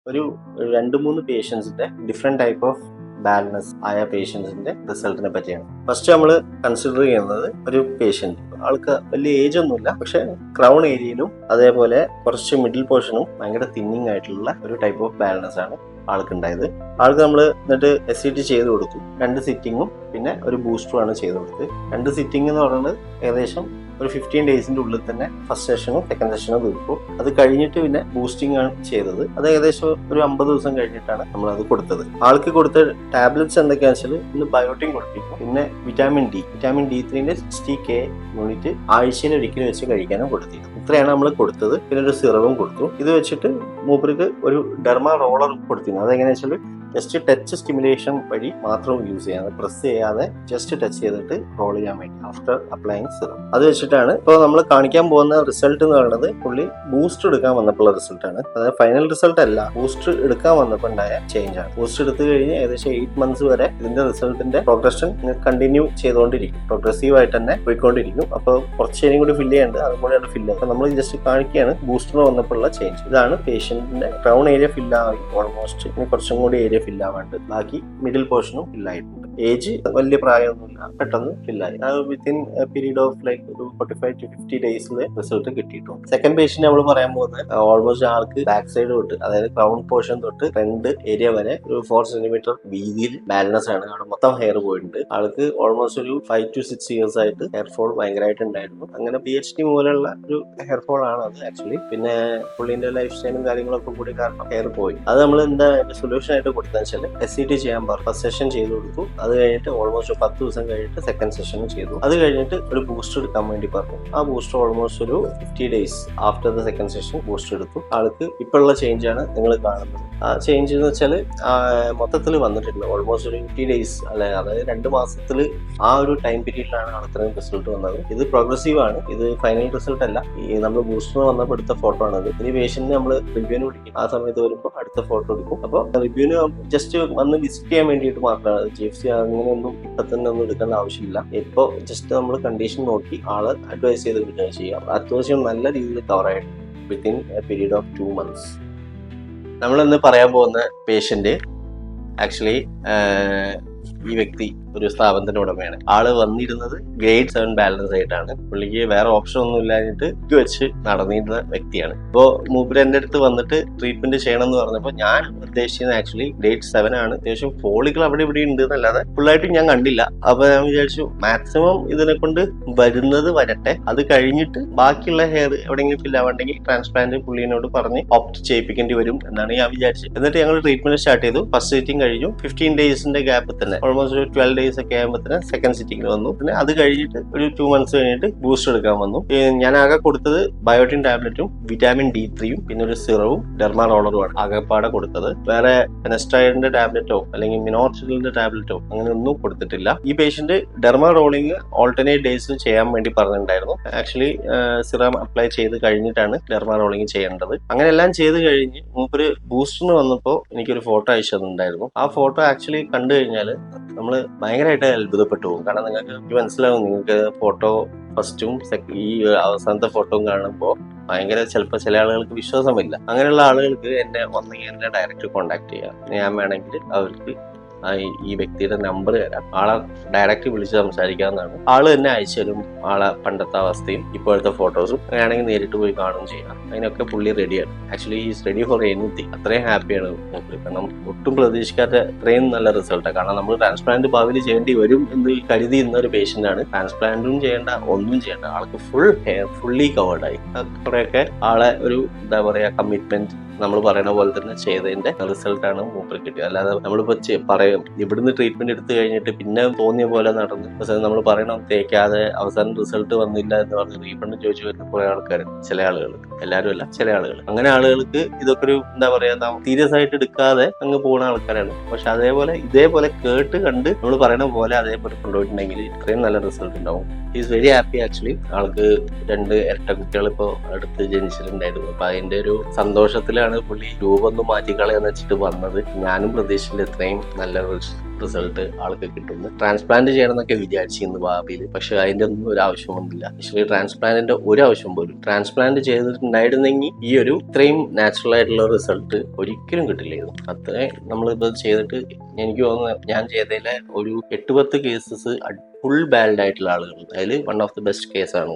ഒരു 2-3 പേഷ്യൻസിന്റെ different type of balance ആയ പേഷ്യൻസിന്റെ റിസൾട്ടിനെ പറ്റിയാണ്. ഫസ്റ്റ് നമ്മൾ കൺസിഡർ ചെയ്യുന്നത് ഒരു പേഷ്യന്റ്, ആൾക്ക് വലിയ ഏജ് ഒന്നുമില്ല, പക്ഷെ ക്രൗൺ ഏരിയയിലും അതേപോലെ കുറച്ച് മിഡിൽ പോർഷനും ഭയങ്കര തിന്നിങ് ആയിട്ടുള്ള ഒരു ടൈപ്പ് ഓഫ് ബാലൻസ് ആണ് ആൾക്കുണ്ടായത്. ആൾക്ക് നമ്മൾ എന്നിട്ട് SCT ചെയ്ത് കൊടുത്തു. 2 സിറ്റിങ്ങും പിന്നെ ഒരു ബൂസ്റ്ററും ആണ് ചെയ്ത് കൊടുത്തത്. 2 സിറ്റിംഗ് എന്ന് പറയുന്നത് ഏകദേശം ഒരു 15 ഡേയ്സിന്റെ ഉള്ളിൽ തന്നെ ഫസ്റ്റ് സെഷനും സെക്കൻഡ് സെഷനും തീർക്കും. അത് കഴിഞ്ഞിട്ട് പിന്നെ ബൂസ്റ്റിംഗ് ആണ് ചെയ്തത്. അത് ഏകദേശം ഒരു 50 ദിവസം കഴിഞ്ഞിട്ടാണ് നമ്മൾ അത് കൊടുത്തത്. ആൾക്ക് കൊടുത്ത ടാബ്ലറ്റ്സ് എന്തൊക്കെയാണെന്ന് വെച്ചാൽ ഇന്ന് ബയോട്ടിൻ കൊടുത്തിരിക്കും, പിന്നെ വിറ്റാമിൻ D3ന്റെ 60K യൂണിറ്റ് ആഴ്ചയിൽ ഒരിക്കലും വെച്ച് കഴിക്കാനും കൊടുത്തിരുന്നു. ഇത്രയാണ് നമ്മൾ കൊടുത്തത്. പിന്നെ ഒരു സിറവും കൊടുത്തു. ഇത് വെച്ചിട്ട് മൂപ്പർക്ക് ഒരു ഡെർമാ റോളർ കൊടുത്തിരുന്നു. അതെങ്ങനെയാ വെച്ചാൽ ജസ്റ്റ് ടച്ച് സ്റ്റിമുലേഷൻ വഴി മാത്രം യൂസ് ചെയ്യാതെ, പ്രസ് ചെയ്യാതെ ജസ്റ്റ് ടച്ച് ചെയ്തിട്ട് റോൾ ചെയ്യാൻ വേണ്ടി ആഫ്റ്റർ അപ്ലൈങ് സിറം. അത് വെച്ചിട്ടാണ് ഇപ്പോൾ നമ്മൾ കാണിക്കാൻ പോകുന്ന റിസൾട്ട് എന്ന് പറയുന്നത് പുള്ളി ബൂസ്റ്റർ എടുക്കാൻ വന്നപ്പോഴുള്ള റിസൾട്ടാണ്. അതായത് ഫൈനൽ റിസൾട്ട് അല്ല, ബൂസ്റ്റർ എടുക്കാൻ വന്നപ്പോൾ ഉണ്ടായ ചേഞ്ച് ആണ്. ബൂസ്റ്റർ എടുത്തു കഴിഞ്ഞ് ഏകദേശം 8 മന്ത്സ് വരെ ഇതിന്റെ റിസൾട്ടിന്റെ പ്രോഗ്രഷൻ കണ്ടിന്യൂ ചെയ്തുകൊണ്ടിരിക്കും, പ്രോഗ്രസീവ് ആയിട്ട് തന്നെ പോയിക്കൊണ്ടിരിക്കും. അപ്പോൾ കുറച്ച് നേരം കൂടി ഫില്ല് ചെയ്യേണ്ടത്, അതുകൂടെയാണ് ഫില്ല് ചെയ്യുക. നമ്മൾ ജസ്റ്റ് കാണിക്കുകയാണ് ബൂസ്റ്റർ വന്നപ്പോഴുള്ള ചേഞ്ച്. ഇതാണ് പേഷ്യന്റിന്റെ ക്രൗൺ ഏരിയ ഫില്ലായി ഓൾമോസ്റ്റ്. ഇനി കുറച്ചും കൂടി ഏരിയ ഫില്ലാവാണ്ട് ബാക്കി മിഡിൽ പോർഷനും ഫില്ലായിട്ടുണ്ട്. ഏജ് വലിയ പ്രായമൊന്നുമില്ല, പെട്ടെന്ന് ഫില്ലായി. അത് വിത്തിൻ പീരീഡ് ഓഫ് ലൈക്ക് ഒരു 45 to 50 ഡേയ്സിൽ റിസൾട്ട് കിട്ടിയിട്ടുണ്ട്. സെക്കൻഡ് പേഷ്യന്റ് നമ്മൾ പറയാൻ പോകുന്നത് ഓൾമോസ്റ്റ് ആൾക്ക് ബാക്ക് സൈഡ് തൊട്ട്, അതായത് ക്രൗൺ പോർഷൻ തൊട്ട് ഫ്രണ്ട് ഏരിയ വരെ ഒരു 4 സെന്റിമീറ്റർ വീതിയിൽ ബാലൻസ് ആണ്. അവിടെ മൊത്തം ഹെയർ പോയിട്ടുണ്ട്. ആൾക്ക് ഓൾമോസ്റ്റ് ഒരു 5 to 6 ഇയേഴ്സ് ആയിട്ട് ഹെയർ ഫോൾ ഭയങ്കരമായിട്ട് ഉണ്ടായിരുന്നു. അങ്ങനെ PhD മൂലമുള്ള ഒരു ഹെയർ ഫോൾ ആണ് അത് ആക്ച്വലി. പിന്നെ പുള്ളിന്റെ ലൈഫ് സ്റ്റൈലും കാര്യങ്ങളൊക്കെ കൂടി കാരണം ഹെയർ പോയി. അത് നമ്മൾ എന്താ സൊല്യൂഷൻ ആയിട്ട് കൊടുത്തതെന്ന് വെച്ചാൽ SCT ചെയ്യാൻ പറഞ്ഞു. ഫസ്റ്റ് സെഷൻ ചെയ്ത് കൊടുത്തു. അത് കഴിഞ്ഞിട്ട് ഓൾമോസ്റ്റ് 10 ദിവസം കഴിഞ്ഞിട്ട് സെക്കൻഡ് സെഷനും ചെയ്തു. അത് കഴിഞ്ഞിട്ട് ഒരു ബൂസ്റ്റർ എടുക്കാൻ വേണ്ടി പറഞ്ഞു. ആ ബൂസ്റ്റർ ഓൾമോസ്റ്റ് ഒരു 50 days after the second session booster എടുത്തു. ആൾക്ക് ഇപ്പോഴുള്ള ചേഞ്ച് ആണ് നിങ്ങൾ കാണുന്നത്. ആ ചേഞ്ച് എന്ന് വെച്ചാൽ മൊത്തത്തിൽ വന്നിട്ടുണ്ട് ഓൾമോസ്റ്റ് ഒരു 50 ഡേയ്സ് അല്ലെ, അതായത് 2 മാസത്തിൽ ആ ഒരു ടൈം പീരീഡിലാണ് അത്രയും റിസൾട്ട് വന്നത്. ഇത് പ്രോഗ്രസീവ് ആണ്, ഇത് ഫൈനൽ റിസൾട്ട് അല്ല. ഈ നമ്മൾ ബൂസ്റ്റർ വന്നപ്പോൾ എടുത്ത ഫോട്ടോ ആണത്. ഇനി പേഷ്യന്റിന് നമ്മൾ റിവ്യൂവിന് വിളിക്കും. ആ സമയത്ത് വരുമ്പോൾ അടുത്ത ഫോട്ടോ എടുക്കും. അപ്പോൾ റിവ്യൂവിന് ജസ്റ്റ് വന്ന് വിസിറ്റ് ചെയ്യാൻ വേണ്ടിയിട്ട് മാത്രമാണ്. GFC അങ്ങനെയൊന്നും ഇപ്പൊ തന്നെ ഒന്നും എടുക്കേണ്ട ആവശ്യമില്ല. ഇപ്പൊ ജസ്റ്റ് നമ്മൾ കണ്ടീഷൻ നോക്കി ആള് അഡ്വൈസ് ചെയ്ത് വിടുക ചെയ്യാം. അത്യാവശ്യം നല്ല രീതിയിൽ കവർ ആയിട്ട് within A period of 2 months. നമ്മളിന്ന് പറയാൻ പോകുന്ന പേഷ്യന്റ് ആക്ച്വലി ഈ വ്യക്തി ഒരു സ്ഥാപനത്തിന്റെ ഉടമയാണ്. ആള് വന്നിരുന്നത് grade 7 ബാലൻസ് ആയിട്ടാണ്. പുള്ളിക്ക് വേറെ ഓപ്ഷൻ ഒന്നും ഇല്ലാഞ്ഞിട്ട് ഇത് വെച്ച് നടന്നിരുന്ന വ്യക്തിയാണ്. ഇപ്പോ മൂപ്പര് എന്റെ അടുത്ത് വന്നിട്ട് ട്രീറ്റ്മെന്റ് ചെയ്യണം എന്ന് പറഞ്ഞപ്പോൾ ഞാൻ ഉദ്ദേശിക്കുന്നത് ആക്ച്വലി grade 7 ആണ്. അത്യാവശ്യം ഫോളികൾ അവിടെ ഇവിടെ ഉണ്ട് എന്നല്ലാതെ ഫുള്ളായിട്ട് ഞാൻ കണ്ടില്ല. അപ്പൊ ഞാൻ വിചാരിച്ചു മാക്സിമം ഇതിനെ കൊണ്ട് വരുന്നത് വരട്ടെ, അത് കഴിഞ്ഞിട്ട് ബാക്കിയുള്ള ഹെയർ എവിടെയെങ്കിലും ഫിൽ ആവണ്ടെങ്കിൽ ട്രാൻസ്പ്ലാന്റ് പുള്ളിനോട് പറഞ്ഞ് ഓപ്റ്റ് ചെയ്യിപ്പിക്കേണ്ടി വരും എന്നാണ് ഞാൻ വിചാരിച്ചത്. എന്നിട്ട് ഞങ്ങൾ ട്രീറ്റ്മെന്റ് സ്റ്റാർട്ട് ചെയ്തു. ഫസ്റ്റ് സിറ്റിംഗ് കഴിഞ്ഞു. 15 ഡേയ്സിന്റെ ഗ്യാപ്പ് തന്നെ ഓൾമോസ്റ്റ് ഒരു 12 ഡേയ്സ് ഒക്കെ ആകുമ്പോൾ സെക്കൻഡ് സിറ്റിംഗിൽ വന്നു. പിന്നെ അത് കഴിഞ്ഞിട്ട് ഒരു 2 months കഴിഞ്ഞിട്ട് ബൂസ്റ്റർ എടുക്കാൻ വന്നു. ഞാൻ ആകെ കൊടുത്തത് ബയോട്ടിൻ ടാബ്ലറ്റും വിറ്റാമിൻ D3യും പിന്നെ ഒരു സിറവും ഡെർമാ റോളറുമാണ് ആകെപ്പാടെ കൊടുത്തത്. വേറെ ഫെനസ്ട്രൈഡിന്റെ ടാബ്ലറ്റോ അല്ലെങ്കിൽ മിനോക്സിഡിലിന്റെ ടാബ്ലറ്റോ അങ്ങനെ ഒന്നും കൊടുത്തിട്ടില്ല. ഈ പേഷ്യന്റ് ഡെർമാ റോളിംഗ് ഓൾട്ടർനേറ്റ് ഡേയ്സിൽ ചെയ്യാൻ വേണ്ടി പറഞ്ഞിട്ടുണ്ടായിരുന്നു. ആക്ച്വലി സിറം അപ്ലൈ ചെയ്ത് കഴിഞ്ഞിട്ടാണ് ഡെർമാ റോളിംഗ് ചെയ്യേണ്ടത്. അങ്ങനെ എല്ലാം ചെയ്ത് കഴിഞ്ഞ് മൂപ്പര് ബൂസ്റ്ററിന് വന്നപ്പോൾ എനിക്കൊരു ഫോട്ടോ അയച്ചു തന്നിട്ടുണ്ടായിരുന്നു. ആ ഫോട്ടോ ആക്ച്വലി കണ്ടു കഴിഞ്ഞാൽ നമ്മൾ ഭയങ്കരമായിട്ട് അത്ഭുതപ്പെട്ടു പോകും. കാരണം നിങ്ങൾക്ക് മനസ്സിലാവും, നിങ്ങൾക്ക് ഫോട്ടോ ഫസ്റ്റും ഈ അവസാനത്തെ ഫോട്ടോയും കാണുമ്പോൾ ഭയങ്കര ചിലപ്പോൾ ചില ആളുകൾക്ക് വിശ്വാസമില്ല. അങ്ങനെയുള്ള ആളുകൾക്ക് എന്നെ ഡയറക്റ്റ് കോൺടാക്ട് ചെയ്യാം. ഞാൻ വേണമെങ്കിൽ അവർക്ക് ഈ വ്യക്തിയുടെ നമ്പർ തരാം. ആളെ ഡയറക്റ്റ് വിളിച്ച് സംസാരിക്കാവുന്നതാണ്. ആള് തന്നെ അയച്ചാലും ആളെ പണ്ടത്തെ അവസ്ഥയും ഇപ്പോഴത്തെ ഫോട്ടോസും വേണമെങ്കിൽ നേരിട്ട് പോയി കാണുകയും ചെയ്യാം. അതിനൊക്കെ പുള്ളി റെഡിയാണ്. Actually is ready for anything. അത്രയും ഹാപ്പിയാണ് മൂപ്പര്. കാരണം ഒട്ടും പ്രതീക്ഷിക്കാത്ത അത്രയും നല്ല റിസൾട്ടാണ്. കാരണം നമ്മൾ ട്രാൻസ്പ്ലാന്റ് ഭാവിയിൽ ചെയ്യേണ്ടി വരും എന്ന് കരുതി ഇന്ന ഒരു പേഷ്യന്റ് ആണ്. ട്രാൻസ്പ്ലാന്റും ചെയ്യേണ്ട, ഒന്നും ചെയ്യേണ്ട, ആൾക്ക് ഫുൾ ഹെയർ ഫുള്ളി കവേർഡായി. കുറെയൊക്കെ ആളെ ഒരു എന്താ പറയാ കമ്മിറ്റ്മെന്റ് നമ്മൾ പറയുന്ന പോലെ തന്നെ ചെയ്തതിന്റെ റിസൾട്ടാണ് മൂപ്പർ കിട്ടിയത്. അല്ലാതെ നമ്മളിപ്പോ പറയും ഇവിടുന്ന് ട്രീറ്റ്മെന്റ് എടുത്തു കഴിഞ്ഞിട്ട് പിന്നെ തോന്നിയ പോലെ നടന്ന് നമ്മൾ പറയണം തേക്കാതെ അവസാനം റിസൾട്ട് വന്നില്ല എന്ന് പറഞ്ഞ് റീഫണ്ട് ചോദിച്ചു വരുന്ന കുറെ ആൾക്കാർ, ചില ആളുകൾ, എല്ലാവരും അല്ല, ചില ആളുകൾ. അങ്ങനെ ആളുകൾക്ക് ഇതൊക്കെ ഒരു എന്താ പറയാ സീരിയസ് ആയിട്ട് എടുക്കാതെ അങ്ങ് പോകുന്ന ആൾക്കാരാണ്. പക്ഷെ ഇതേപോലെ കേട്ട് കണ്ട് നമ്മൾ പറയുന്ന പോലെ അതേപോലെ കൊണ്ടുപോയിട്ടുണ്ടെങ്കിൽ ഇത്രയും നല്ല റിസൾട്ട് ഉണ്ടാവും. Is very happy actually. ആൾക്ക് 2 ഇരട്ട കുട്ടികൾ ഇപ്പോൾ അടുത്ത് ജനിച്ചിട്ടുണ്ടായിരുന്നു. അപ്പൊ അതിന്റെ ഒരു സന്തോഷത്തിലാണ് പുള്ളി രൂപമൊന്നും മാറ്റിക്കളയെന്ന് വെച്ചിട്ട് വന്നത്. ഞാനും പ്രതീക്ഷിച്ചില്ല ഇത്രയും നല്ല റിസൾട്ട് ആൾക്ക് കിട്ടുന്നു. ട്രാൻസ്പ്ലാന്റ് ചെയ്യണം എന്നൊക്കെ വിചാരിച്ചിരുന്നു ഭാവിയിൽ, പക്ഷെ അതിന്റെ ഒന്നും ഒരു ആവശ്യം വന്നില്ല. ആക്ച്വലി ട്രാൻസ്പ്ലാന്റിന്റെ ഒരു ആവശ്യം പോലും, ട്രാൻസ്പ്ലാന്റ് ചെയ്തിട്ടുണ്ടായിരുന്നെങ്കിൽ ഈ ഒരു ഇത്രയും നാച്ചുറൽ ആയിട്ടുള്ള റിസൾട്ട് ഒരിക്കലും കിട്ടില്ലായിരുന്നു. അത്രയും നമ്മളിത് ചെയ്തിട്ട് എനിക്ക് തോന്നുന്നു ഞാൻ ചെയ്തതിലെ ഒരു 8-10 കേസസ് ഫുൾ ബാൽഡ് ആയിട്ടുള്ള ആളുകൾ, അതിൽ വൺ ഓഫ് ദി ബെസ്റ്റ് കേസാണ്.